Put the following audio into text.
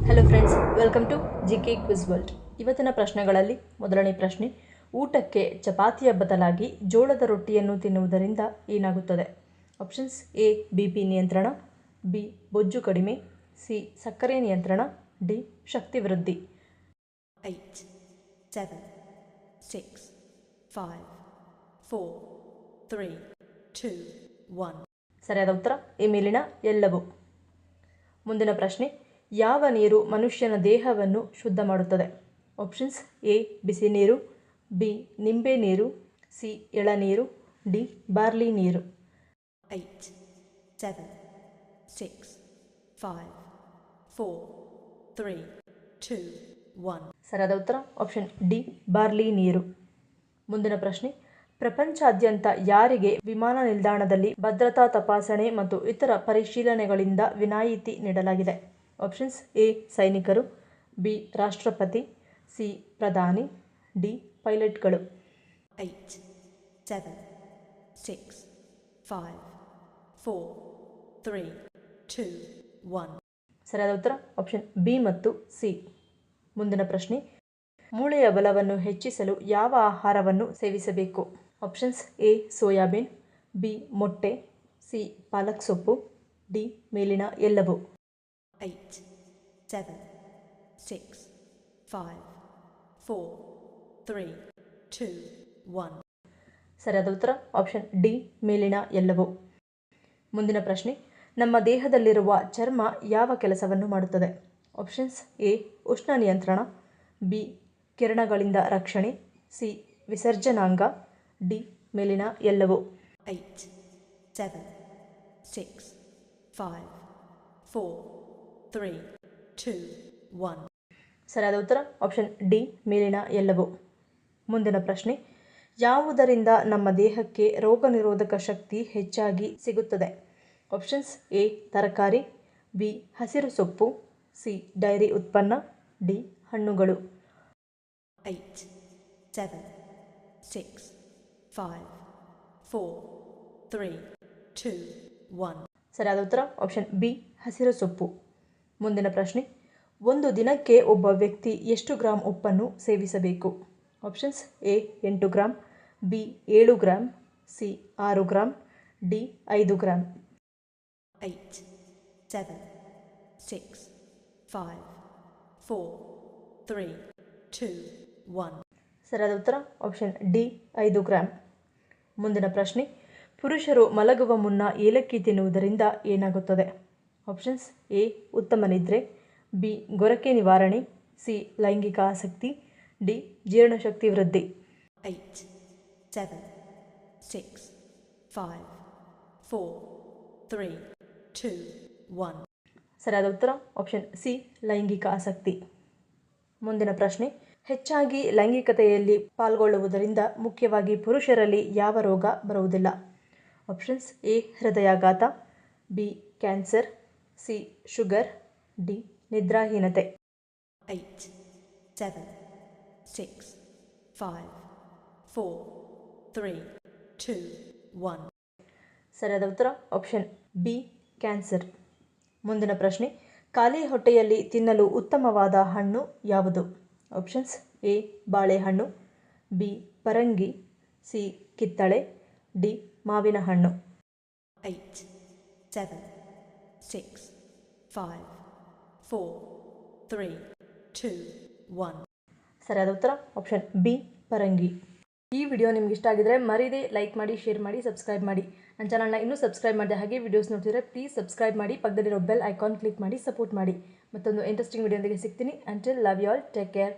Hello friends, welcome to GK quiz world. ಇವತ್ತಿನ ಪ್ರಶ್ನೆಗಳಲ್ಲಿ ಮೊದಲನೇ ಪ್ರಶ್ನೆ, ಊಟಕ್ಕೆ ಚಪಾತಿಯ ಬದಲಾಗಿ ಜೋಳದ ರೊಟ್ಟಿಯನ್ನು ತಿನ್ನುವುದರಿಂದ ಏನಾಗುತ್ತದೆ? ಆಪ್ಷನ್ಸ್: ಎ ಬಿ.ಪಿ ನಿಯಂತ್ರಣ, ಬಿ ಬೊಜ್ಜು ಕಡಿಮೆ, ಸಿ ಸಕ್ಕರೆ ನಿಯಂತ್ರಣ, ಡಿ ಶಕ್ತಿ ವೃದ್ಧಿ. 8, 7, 6, 5, 4, 3, 2, 1. ಸರಿಯಾದ ಉತ್ತರ ಈ ಮೇಲಿನ ಎಲ್ಲವೂ. ಮುಂದಿನ ಪ್ರಶ್ನೆ, ಯಾವ ನೀರು ಮನುಷ್ಯನ ದೇಹವನ್ನು ಶುದ್ಧ ಮಾಡುತ್ತದೆ? ಆಪ್ಷನ್ಸ್: ಎ ಬಿಸಿ ನೀರು, ಬಿ ನಿಂಬೆ ನೀರು, ಸಿ ಎಳನೀರು, ಡಿ ಬಾರ್ಲಿ ನೀರು. 8, 7, 6, 5, 4, 3, 2, 1. ಸರಿಯಾದ ಉತ್ತರ ಆಪ್ಷನ್ ಡಿ ಬಾರ್ಲಿ ನೀರು. ಮುಂದಿನ ಪ್ರಶ್ನೆ, ಪ್ರಪಂಚಾದ್ಯಂತ ಯಾರಿಗೆ ವಿಮಾನ ನಿಲ್ದಾಣದಲ್ಲಿ ಭದ್ರತಾ ತಪಾಸಣೆ ಮತ್ತು ಇತರ ಪರಿಶೀಲನೆಗಳಿಂದ ವಿನಾಯಿತಿ ನೀಡಲಾಗಿದೆ? ಆಪ್ಷನ್ಸ್: ಎ ಸೈನಿಕರು, ಬಿ ರಾಷ್ಟ್ರಪತಿ, ಸಿ ಪ್ರಧಾನಿ, ಡಿ ಪೈಲಟ್ಗಳು. 8, 7, 6, 5, 4, 3, 2, 1. ಸರಿಯಾದ ಉತ್ತರ ಆಪ್ಷನ್ ಬಿ ಮತ್ತು ಸಿ. ಮುಂದಿನ ಪ್ರಶ್ನೆ, ಮೂಳೆಯ ಬಲವನ್ನು ಹೆಚ್ಚಿಸಲು ಯಾವ ಆಹಾರವನ್ನು ಸೇವಿಸಬೇಕು? ಆಪ್ಷನ್ಸ್: ಎ ಸೋಯಾಬೀನ್, ಬಿ ಮೊಟ್ಟೆ, ಸಿ ಪಾಲಕ್ ಸೊಪ್ಪು, ಡಿ ಮೇಲಿನ ಎಲ್ಲವೂ. 8, 7, 6, 5, 4, 3, 2, 1. ಸರಿಯಾದ ಉತ್ತರ ಆಪ್ಷನ್ ಡಿ ಮೇಲಿನ ಎಲ್ಲವೂ. ಮುಂದಿನ ಪ್ರಶ್ನೆ, ನಮ್ಮ ದೇಹದಲ್ಲಿರುವ ಚರ್ಮ ಯಾವ ಕೆಲಸವನ್ನು ಮಾಡುತ್ತದೆ? ಆಪ್ಷನ್ಸ್: ಎ ಉಷ್ಣ ನಿಯಂತ್ರಣ, ಬಿ ಕಿರಣಗಳಿಂದ ರಕ್ಷಣೆ, ಸಿ ವಿಸರ್ಜನಾಂಗ, ಡಿ ಮೇಲಿನ ಎಲ್ಲವೂ. 8, 7, 6, 5, 4, 3, 2, 1. ಸರಿಯಾದ ಉತ್ತರ ಆಪ್ಷನ್ ಡಿ ಮೇಲಿನ ಎಲ್ಲವೂ. ಮುಂದಿನ ಪ್ರಶ್ನೆ, ಯಾವುದರಿಂದ ನಮ್ಮ ದೇಹಕ್ಕೆ ರೋಗ ನಿರೋಧಕ ಶಕ್ತಿ ಹೆಚ್ಚಾಗಿ ಸಿಗುತ್ತದೆ? ಆಪ್ಷನ್ಸ್: ಎ ತರಕಾರಿ, ಬಿ ಹಸಿರು ಸೊಪ್ಪು, ಸಿ ಡೈರಿ ಉತ್ಪನ್ನ, ಡಿ ಹಣ್ಣುಗಳು. 8, 7, 6, 5, 4, 3, 2, 1. ಸರಿಯಾದ ಉತ್ತರ ಆಪ್ಷನ್ ಬಿ ಹಸಿರು ಸೊಪ್ಪು. ಮುಂದಿನ ಪ್ರಶ್ನೆ, ಒಂದು ದಿನಕ್ಕೆ ಒಬ್ಬ ವ್ಯಕ್ತಿ ಎಷ್ಟು ಗ್ರಾಂ ಉಪ್ಪನ್ನು ಸೇವಿಸಬೇಕು? Options: A 8 gram, B 7 gram, C 6 gram, D 5 gram. 8, 7, 6, 5, 4, 3, 2, 1. ಸರಿಯಾದ ಉತ್ತರ ಆಪ್ಷನ್ ಡಿ 5 ಗ್ರಾಂ. ಮುಂದಿನ ಪ್ರಶ್ನೆ, ಪುರುಷರು ಮಲಗುವ ಮುನ್ನ ಏಲಕ್ಕಿ ತಿನ್ನುವುದರಿಂದ ಏನಾಗುತ್ತದೆ? ಆಪ್ಷನ್ಸ್: ಎ ಉತ್ತಮ ನಿದ್ರೆ, ಬಿ ಗೊರಕೆ ನಿವಾರಣೆ, ಸಿ ಲೈಂಗಿಕ ಆಸಕ್ತಿ, ಡಿ ಜೀರ್ಣಶಕ್ತಿ ವೃದ್ಧಿ. 8, 7, 6, 5, 4, 3, 2, 1. ಸರಿಯಾದ ಉತ್ತರ ಆಪ್ಷನ್ ಸಿ ಲೈಂಗಿಕ ಆಸಕ್ತಿ. ಮುಂದಿನ ಪ್ರಶ್ನೆ, ಹೆಚ್ಚಾಗಿ ಲೈಂಗಿಕತೆಯಲ್ಲಿ ಪಾಲ್ಗೊಳ್ಳುವುದರಿಂದ ಮುಖ್ಯವಾಗಿ ಪುರುಷರಲ್ಲಿ ಯಾವ ರೋಗ ಬರುವುದಿಲ್ಲ? ಆಪ್ಷನ್ಸ್: ಎ ಹೃದಯಾಘಾತ, B cancer, C sugar, D ನಿದ್ರಾಹೀನತೆ. 8, 7, 6, 5, 4, 3, 2, 1. ಸರಿಯಾದ ಉತ್ತರ ಆಪ್ಷನ್ ಬಿ ಕ್ಯಾನ್ಸರ್. ಮುಂದಿನ ಪ್ರಶ್ನೆ, ಖಾಲಿ ಹೊಟ್ಟೆಯಲ್ಲಿ ತಿನ್ನಲು ಉತ್ತಮವಾದ ಹಣ್ಣು ಯಾವುದು? ಆಪ್ಷನ್ಸ್: ಎ ಬಾಳೆಹಣ್ಣು, ಬಿ ಪರಂಗಿ, ಸಿ ಕಿತ್ತಳೆ, ಡಿ ಮಾವಿನ ಹಣ್ಣು. 8, 7, 6, 5, 4, 3, 2, 1. ಸರಿಯಾದ ಉತ್ತರ ಆಪ್ಷನ್ ಬಿ ಪರಂಗಿ. ಈ ವಿಡಿಯೋ ನಿಮ್ಗೆ ಇಷ್ಟ ಆಗಿದ್ರೆ ಮರೀದೆ ಲೈಕ್ ಮಾಡಿ, ಶೇರ್ ಮಾಡಿ, ಸಬ್ಸ್ಕ್ರೈಬ್ ಮಾಡಿ. ನನ್ನ ಚಾನಲ್ನ ಇನ್ನೂ ಸಬ್ಸ್ಕ್ರೈಬ್ ಮಾಡಿದೆ ಹಾಗೆ ವಿಡಿಯೋಸ್ ನೋಡ್ತಿದ್ರೆ ಪ್ಲೀಸ್ ಸಬ್ಸ್ಕ್ರೈಬ್ ಮಾಡಿ, ಪಕ್ಕದಲ್ಲಿರೋ ಬೆಲ್ ಐಕಾನ್ ಕ್ಲಿಕ್ ಮಾಡಿ ಸಪೋರ್ಟ್ ಮಾಡಿ. ಮತ್ತೊಂದು ಇಂಟ್ರೆಸ್ಟಿಂಗ್ ವಿಡಿಯೋದೊಂದಿಗೆ ಸಿಗ್ತೀನಿ. Until love you all, take care.